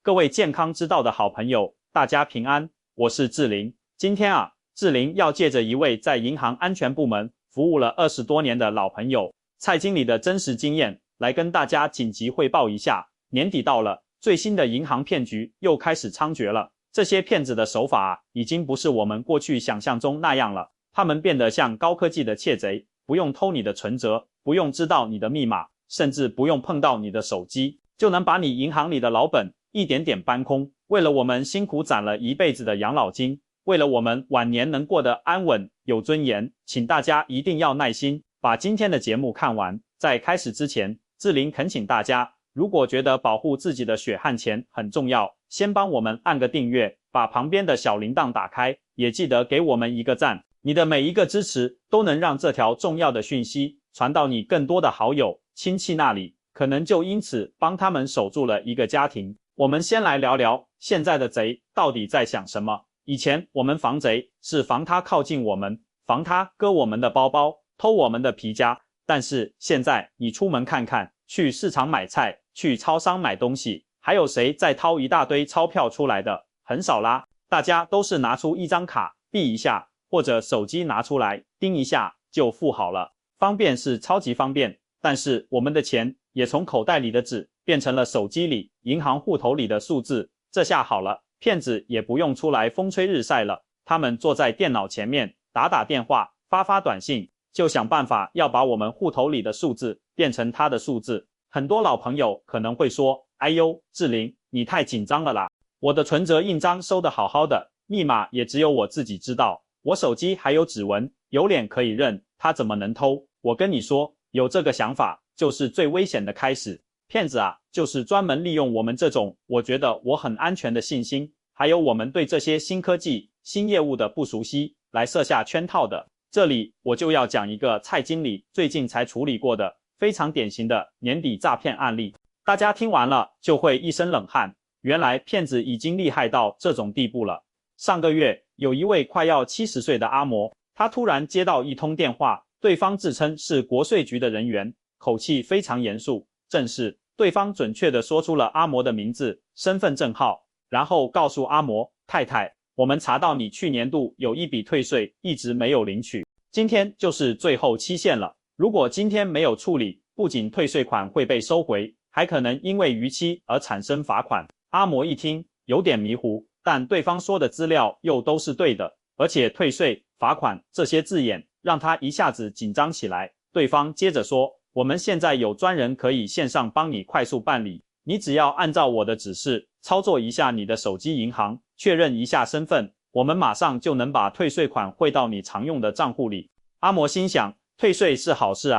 各位健康之道的好朋友，大家平安，我是志霖。今天志霖要借着一位在银行安全部门服务了20多年的老朋友蔡经理的真实经验，来跟大家紧急汇报一下。年底到了，最新的银行骗局又开始猖獗了。这些骗子的手法已经不是我们过去想象中那样了，他们变得像高科技的窃贼，不用偷你的存折，不用知道你的密码，甚至不用碰到你的手机，就能把你银行里的老本一点点搬空。为了我们辛苦攒了一辈子的养老金，为了我们晚年能过得安稳有尊严，请大家一定要耐心把今天的节目看完。在开始之前，志霖恳请大家，如果觉得保护自己的血汗钱很重要，先帮我们按个订阅，把旁边的小铃铛打开，也记得给我们一个赞。你的每一个支持都能让这条重要的讯息传到你更多的好友亲戚那里，可能就因此帮他们守住了一个家庭。我们先来聊聊现在的贼到底在想什么。以前我们防贼是防他靠近我们，防他割我们的包包，偷我们的皮夹。但是现在你出门看看，去市场买菜，去超商买东西，还有谁在掏一大堆钞票出来的？很少啦，大家都是拿出一张卡币一下，或者手机拿出来叮一下就付好了。方便是超级方便，但是我们的钱也从口袋里的纸变成了手机里银行户头里的数字。这下好了，骗子也不用出来风吹日晒了，他们坐在电脑前面打电话发短信，就想办法要把我们户头里的数字变成他的数字。很多老朋友可能会说，哎呦，志霖，你太紧张了啦，我的存折印章收得好好的，密码也只有我自己知道，我手机还有指纹，有脸可以认，他怎么能偷？我跟你说，有这个想法就是最危险的开始。骗子就是专门利用我们这种我觉得我很安全的信心，还有我们对这些新科技新业务的不熟悉，来设下圈套的。这里我就要讲一个蔡经理最近才处理过的非常典型的年底诈骗案例。大家听完了就会一身冷汗，原来骗子已经厉害到这种地步了。上个月有一位快要70岁的阿嬷，他突然接到一通电话，对方自称是国税局的人员，口气非常严肃正式，对方准确地说出了阿嬷的名字、身份证号，然后告诉阿嬷，太太，我们查到你去年度有一笔退税一直没有领取，今天就是最后期限了，如果今天没有处理，不仅退税款会被收回，还可能因为逾期而产生罚款。阿嬷一听有点迷糊，但对方说的资料又都是对的，而且退税、罚款这些字眼让他一下子紧张起来。对方接着说，我们现在有专人可以线上帮你快速办理，你只要按照我的指示操作一下你的手机银行，确认一下身份，我们马上就能把退税款汇到你常用的账户里。阿嬷心想，退税是好事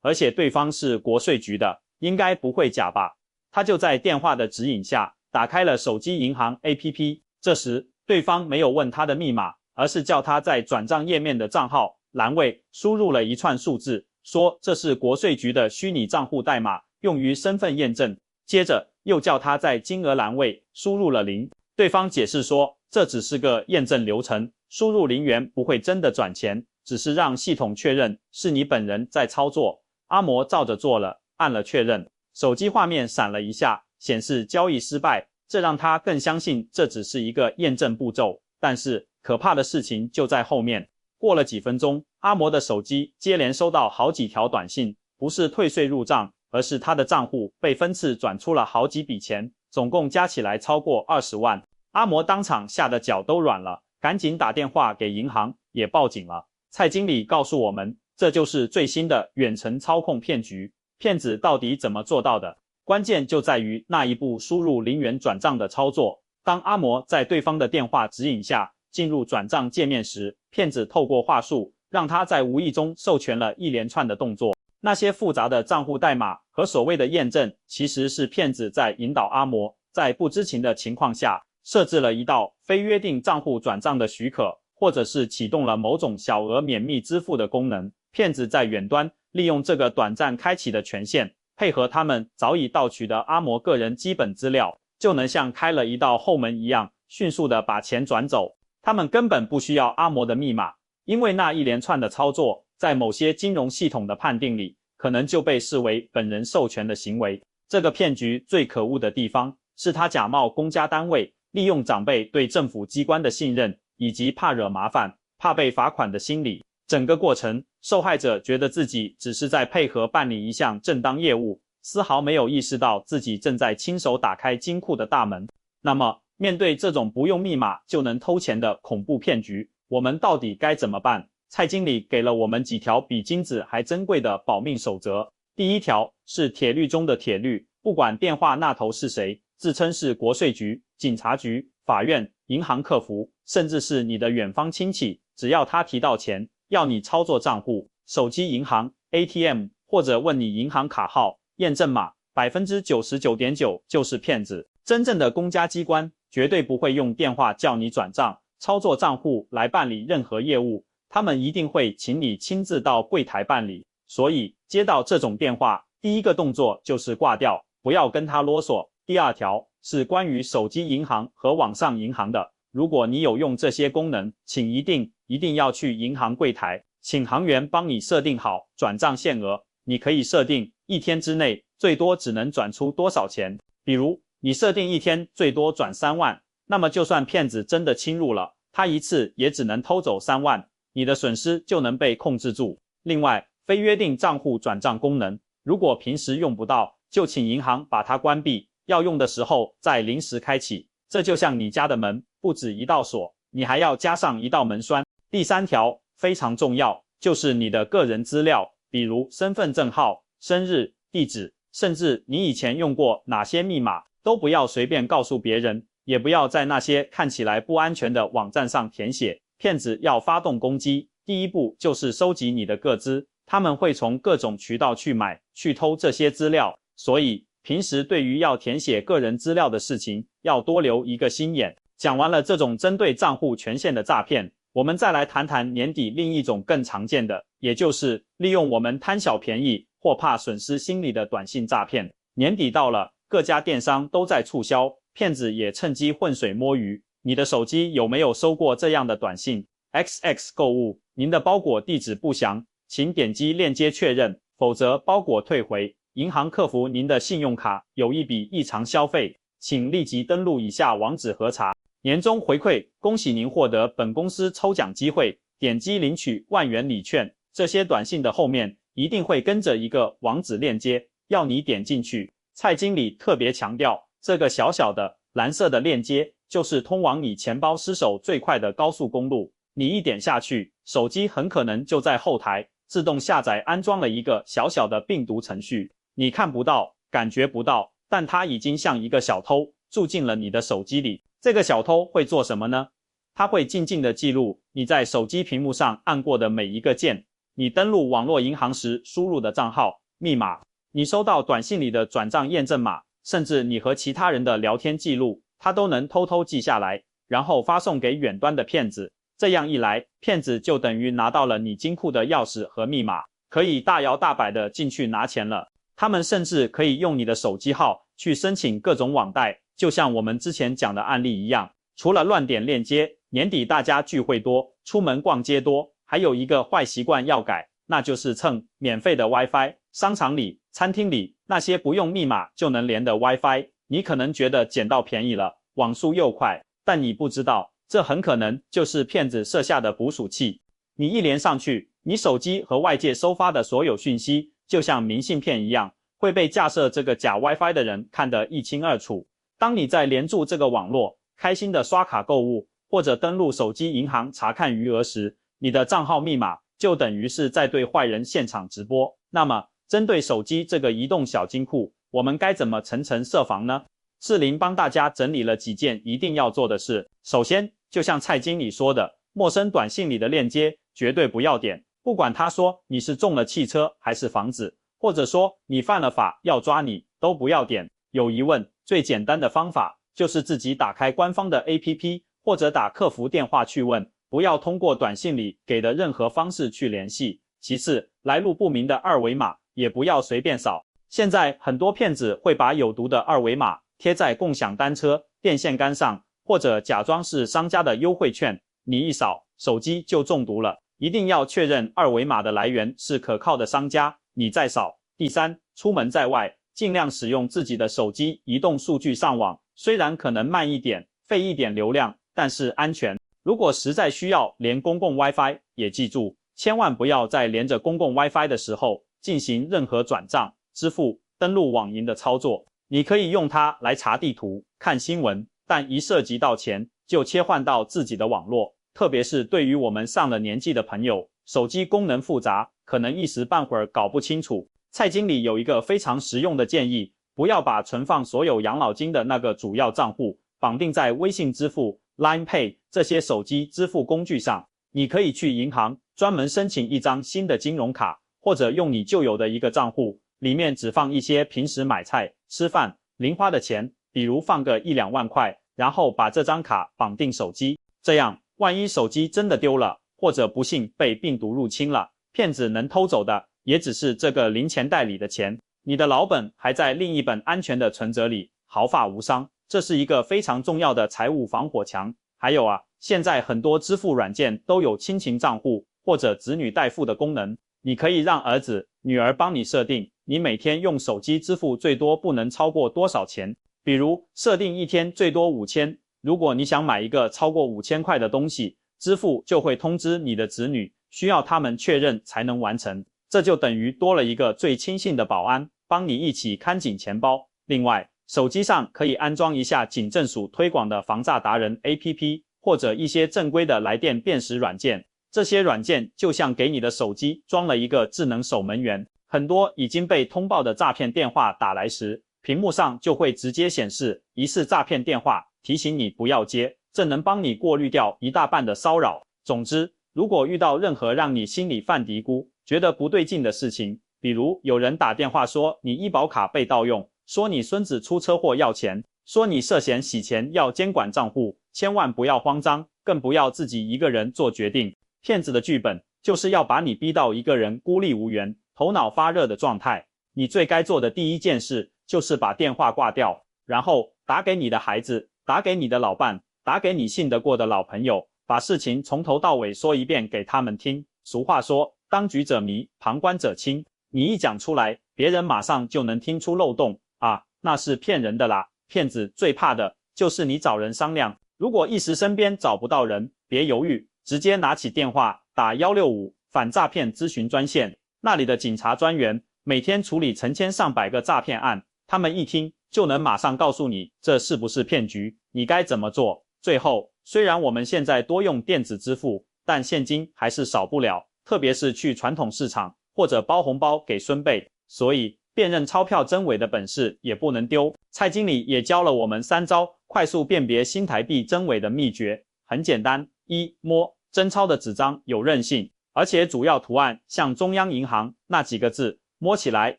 而且对方是国税局的，应该不会假吧。他就在电话的指引下打开了手机银行 APP， 这时对方没有问他的密码，而是叫他在转账页面的账号栏位输入了一串数字，说这是国税局的虚拟账户代码，用于身份验证。接着又叫他在金额栏位输入了0，对方解释说这只是个验证流程，输入0元不会真的转钱，只是让系统确认是你本人在操作。阿嬷照着做了，按了确认，手机画面闪了一下，显示交易失败，这让他更相信这只是一个验证步骤。但是可怕的事情就在后面。过了几分钟，阿嬷的手机接连收到好几条短信，不是退税入账，而是他的账户被分次转出了好几笔钱，总共加起来超过20万。阿嬷当场吓得脚都软了，赶紧打电话给银行，也报警了。蔡经理告诉我们，这就是最新的远程操控骗局。骗子到底怎么做到的？关键就在于那一步输入0元转账的操作。当阿嬷在对方的电话指引下进入转账界面时，骗子透过话术让他在无意中授权了一连串的动作。那些复杂的账户代码和所谓的验证，其实是骗子在引导阿嬷在不知情的情况下设置了一道非约定账户转账的许可，或者是启动了某种小额免密支付的功能。骗子在远端利用这个短暂开启的权限，配合他们早已盗取的阿嬷个人基本资料，就能像开了一道后门一样，迅速的把钱转走。他们根本不需要阿嬷的密码，因为那一连串的操作在某些金融系统的判定里可能就被视为本人授权的行为。这个骗局最可恶的地方是他假冒公家单位，利用长辈对政府机关的信任，以及怕惹麻烦、怕被罚款的心理。整个过程，受害者觉得自己只是在配合办理一项正当业务，丝毫没有意识到自己正在亲手打开金库的大门。那么，面对这种不用密码就能偷钱的恐怖骗局，我们到底该怎么办？蔡经理给了我们几条比金子还珍贵的保命守则。第一条是铁律中的铁律，不管电话那头是谁，自称是国税局、警察局、法院、银行客服，甚至是你的远方亲戚，只要他提到钱，要你操作账户、手机银行、ATM 或者问你银行卡号、验证码，99.9%就是骗子。真正的公家机关绝对不会用电话叫你转账、操作账户来办理任何业务，他们一定会请你亲自到柜台办理。所以接到这种电话，第一个动作就是挂掉，不要跟他啰嗦。第二条是关于手机银行和网上银行的，如果你有用这些功能，请一定要去银行柜台，请行员帮你设定好转账限额。你可以设定1天之内最多只能转出多少钱，比如你设定1天最多转3万，那么就算骗子真的侵入了，他一次也只能偷走3万，你的损失就能被控制住。另外，非约定账户转账功能，如果平时用不到，就请银行把它关闭，要用的时候再临时开启。这就像你家的门，不止一道锁，你还要加上一道门栓。第三条非常重要，就是你的个人资料，比如身份证号、生日、地址，甚至你以前用过哪些密码，都不要随便告诉别人，也不要在那些看起来不安全的网站上填写。骗子要发动攻击，第一步就是收集你的个资，他们会从各种渠道去买、去偷这些资料，所以平时对于要填写个人资料的事情，要多留一个心眼。讲完了这种针对账户权限的诈骗，我们再来谈谈年底另一种更常见的，也就是利用我们贪小便宜或怕损失心理的短信诈骗。年底到了，各家电商都在促销，骗子也趁机浑水摸鱼。你的手机有没有收过这样的短信 ？XX 购物，您的包裹地址不详，请点击链接确认，否则包裹退回。银行客服您的信用卡有一笔异常消费，请立即登录以下网址核查。年终回馈，恭喜您获得本公司抽奖机会，点击领取10000元礼券。这些短信的后面一定会跟着一个网址链接，要你点进去。蔡经理特别强调，这个小小的蓝色的链接就是通往你钱包失手最快的高速公路。你一点下去，手机很可能就在后台自动下载安装了一个小小的病毒程序，你看不到，感觉不到，但它已经像一个小偷住进了你的手机里。这个小偷会做什么呢？他会静静地记录你在手机屏幕上按过的每一个键，你登录网络银行时输入的账号、密码，你收到短信里的转账验证码，甚至你和其他人的聊天记录，他都能偷偷记下来，然后发送给远端的骗子。这样一来，骗子就等于拿到了你金库的钥匙和密码，可以大摇大摆地进去拿钱了。他们甚至可以用你的手机号去申请各种网贷，就像我们之前讲的案例一样。除了乱点链接，年底大家聚会多，出门逛街多，还有一个坏习惯要改，那就是蹭免费的 WiFi。商场里、餐厅里那些不用密码就能连的 WiFi， 你可能觉得捡到便宜了，网速又快，但你不知道，这很可能就是骗子设下的捕鼠器。你一连上去，你手机和外界收发的所有讯息，就像明信片一样，会被架设这个假 WiFi 的人看得一清二楚。当你在连住这个网络，开心的刷卡购物，或者登录手机银行查看余额时，你的账号密码就等于是在对坏人现场直播。那么，针对手机这个移动小金库，我们该怎么层层设防呢？志玲帮大家整理了几件一定要做的事。首先，就像蔡经理说的，陌生短信里的链接绝对不要点，不管他说你是中了汽车还是房子，或者说你犯了法要抓你，都不要点。有疑问，最简单的方法就是自己打开官方的 APP， 或者打客服电话去问，不要通过短信里给的任何方式去联系。其次，来路不明的二维码也不要随便扫。现在很多骗子会把有毒的二维码贴在共享单车、电线杆上，或者假装是商家的优惠券，你一扫，手机就中毒了。一定要确认二维码的来源是可靠的商家，你再扫。第三，出门在外，尽量使用自己的手机移动数据上网，虽然可能慢一点，费一点流量，但是安全。如果实在需要连公共 WiFi， 也记住，千万不要在连着公共 WiFi 的时候进行任何转账、支付、登录网银的操作。你可以用它来查地图、看新闻，但一涉及到钱，就切换到自己的网络。特别是对于我们上了年纪的朋友，手机功能复杂，可能一时半会儿搞不清楚。蔡经理有一个非常实用的建议，不要把存放所有养老金的那个主要账户绑定在微信支付、Line Pay 这些手机支付工具上。你可以去银行专门申请一张新的金融卡，或者用你旧有的一个账户，里面只放一些平时买菜、吃饭、零花的钱，比如放个1-2万块，然后把这张卡绑定手机。这样，万一手机真的丢了，或者不幸被病毒入侵了，骗子能偷走的也只是这个零钱袋里的钱，你的老本还在另一本安全的存折里，毫发无伤。这是一个非常重要的财务防火墙。还有啊，现在很多支付软件都有亲情账户或者子女代付的功能，你可以让儿子、女儿帮你设定，你每天用手机支付最多不能超过多少钱，比如设定一天最多5000，如果你想买一个超过5000块的东西，支付就会通知你的子女，需要他们确认才能完成，这就等于多了一个最亲信的保安，帮你一起看紧钱包。另外，手机上可以安装一下警政署推广的防诈达人 APP， 或者一些正规的来电辨识软件，这些软件就像给你的手机装了一个智能守门员，很多已经被通报的诈骗电话打来时，屏幕上就会直接显示疑似诈骗电话，提醒你不要接，这能帮你过滤掉一大半的骚扰。总之，如果遇到任何让你心里犯嘀咕、觉得不对劲的事情，比如有人打电话说你医保卡被盗用，说你孙子出车祸要钱，说你涉嫌洗钱要监管账户，千万不要慌张，更不要自己一个人做决定。骗子的剧本就是要把你逼到一个人孤立无援、头脑发热的状态。你最该做的第一件事就是把电话挂掉，然后打给你的孩子，打给你的老伴，打给你信得过的老朋友，把事情从头到尾说一遍给他们听。俗话说，当局者迷，旁观者清。你一讲出来，别人马上就能听出漏洞啊，那是骗人的啦。骗子最怕的就是你找人商量，如果一时身边找不到人，别犹豫，直接拿起电话打165反诈骗咨询专线，那里的警察专员每天处理成千上百个诈骗案，他们一听就能马上告诉你这是不是骗局，你该怎么做。最后，虽然我们现在多用电子支付，但现金还是少不了，特别是去传统市场或者包红包给孙辈，所以辨认钞票真伪的本事也不能丢。蔡经理也教了我们3招快速辨别新台币真伪的秘诀，很简单。1. 摸，真钞的纸张有韧性，而且主要图案像中央银行那几个字，摸起来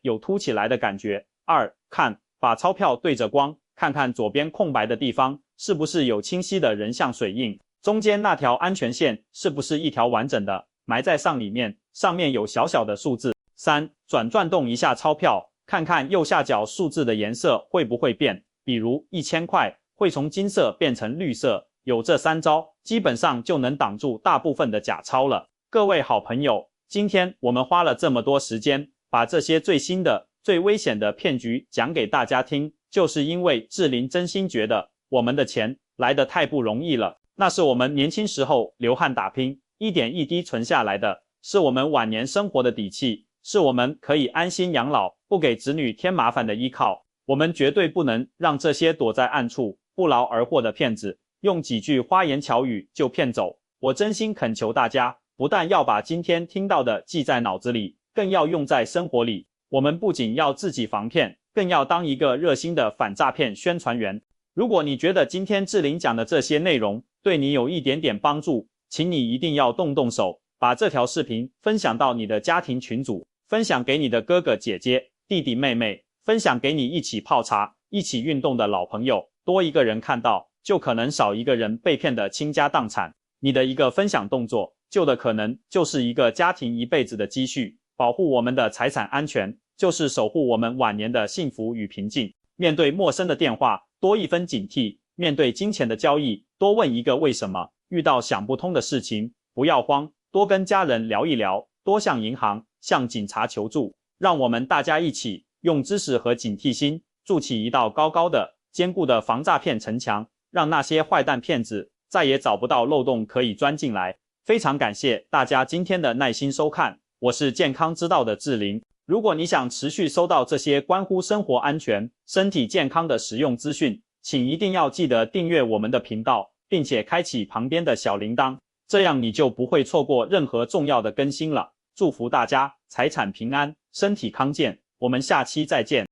有凸起来的感觉。2. 看，把钞票对着光，看看左边空白的地方是不是有清晰的人像水印，中间那条安全线是不是一条完整的，埋在上里面，上面有小小的数字。3. 转动一下钞票，看看右下角数字的颜色会不会变，比如1000块会从金色变成绿色。有这3招，基本上就能挡住大部分的假钞了。各位好朋友，今天我们花了这么多时间，把这些最新的、最危险的骗局讲给大家听，就是因为志玲真心觉得我们的钱来得太不容易了，那是我们年轻时候流汗打拼，一点一滴存下来的，是我们晚年生活的底气，是我们可以安心养老、不给子女添麻烦的依靠。我们绝对不能让这些躲在暗处不劳而获的骗子用几句花言巧语就骗走。我真心恳求大家，不但要把今天听到的记在脑子里，更要用在生活里。我们不仅要自己防骗，更要当一个热心的反诈骗宣传员。如果你觉得今天志玲讲的这些内容对你有一点点帮助，请你一定要动手，把这条视频分享到你的家庭群组，分享给你的哥哥姐姐、弟弟妹妹，分享给你一起泡茶、一起运动的老朋友。多一个人看到，就可能少一个人被骗得倾家荡产。你的一个分享动作，救的可能就是一个家庭一辈子的积蓄。保护我们的财产安全，就是守护我们晚年的幸福与平静。面对陌生的电话，多一分警惕；面对金钱的交易，多问一个为什么。遇到想不通的事情，不要慌，多跟家人聊一聊，多向银行、向警察求助。让我们大家一起用知识和警惕心，筑起一道高高的、坚固的防诈骗城墙，让那些坏蛋骗子再也找不到漏洞可以钻进来。非常感谢大家今天的耐心收看，我是健康之道的志玲。如果你想持续收到这些关乎生活安全、身体健康的实用资讯，请一定要记得订阅我们的频道，并且开启旁边的小铃铛，这样你就不会错过任何重要的更新了。祝福大家财产平安，身体康健，我们下期再见。